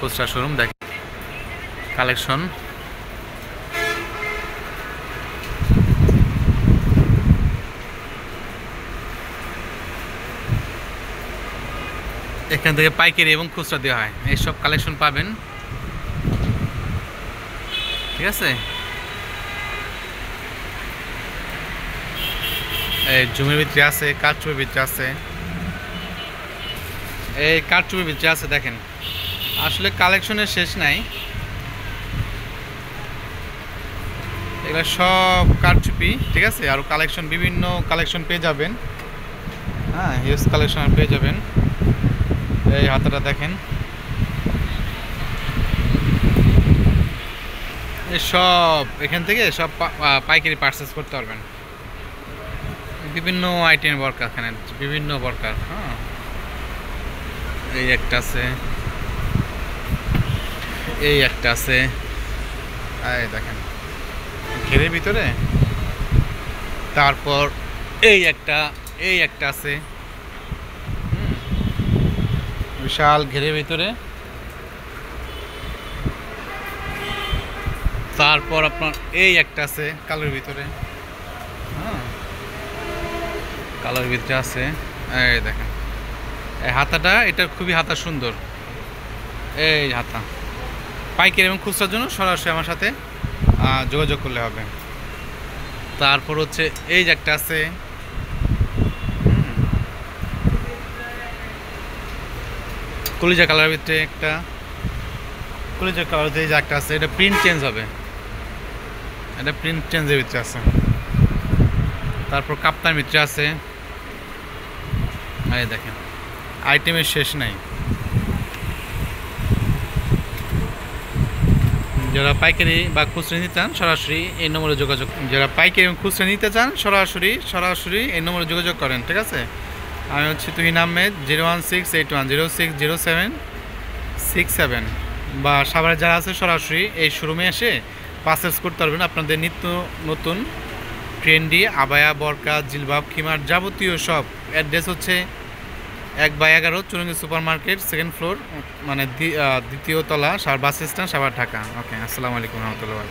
খুচরা শোরুম। দেখেন কালেকশন, এখান থেকে পাইকারি এবং খুচরা দেওয়া হয়, এইসব কালেকশন পাবেন। ঠিক আছে, এই জুমের ভিতরে আছে, কাঠচুপের ভিতরে আছে, এই কাঠচুপের ভিতরে আছে। দেখেন আসলে কালেকশনের শেষ নাই, এগুলো সব কারচুপি। ঠিক আছে, আরও কালেকশন, বিভিন্ন কালেকশন পেয়ে যাবেন। হ্যাঁ, হিউজ কালেকশন পেয়ে যাবেন। এই হাতাটা দেখেন, এই সব এখান থেকে সব পাইকারি পারচেস করতে পারবেন। বিভিন্ন আইটেমের বরকা, এখানে বিভিন্ন বরকার। হ্যাঁ, এই একটা আছে, এই একটা আছে, এই দেখেন ঘেরের ভিতরে। তারপর এই একটা আছে, বিশাল ঘেরের ভিতরে। তারপর আপনার এই একটা আছে কালোর ভিতরে। হ্যাঁ, কালোর ভিতরে আছে। এই দেখেন এই হাতাটা, এটা খুবই হাতা সুন্দর। এই হাতা পাইকারি এবং খুচরার জন্য সরাসরি আমার সাথে যোগাযোগ করলে হবে। তারপর হচ্ছে এই যে একটা আছে, কলিজা কালারের ভিতরে একটা, কলিজা কালার এই যে একটা আছে, এটা প্রিন্ট চেঞ্জ হবে, এটা প্রিন্ট চেঞ্জের ভিতরে আছে। তারপর কাপ্তান ভিতরে আছে। এই দেখেন আইটেমের শেষ নাই। যারা পাইকারি বা খুচরা নিতে চান সরাসরি এই নম্বরে যোগাযোগ, যারা পাইকারি এবং খুচরা নিতে চান সরাসরি এই নম্বরে যোগাযোগ করেন। ঠিক আছে, আমি হচ্ছে তুহিন আহমেদ, 01681060767, বা সাভারে যারা আছে সরাসরি এই শোরুমে এসে পারচেস করতে পারবেন। আপনাদের নিত্য নতুন ট্রেন্ডি আবায়া, বরকা, জিলবাব, খিমার যাবতীয় সব। অ্যাড্রেস হচ্ছে 1/11 Chowringhee super market, second floor, মানে দ্বিতীয় তলা, বাস স্ট্যান্ড, সাভার, ঢাকা। ওকে, আসসালামু আলাইকুম রহমতুল্লাহ।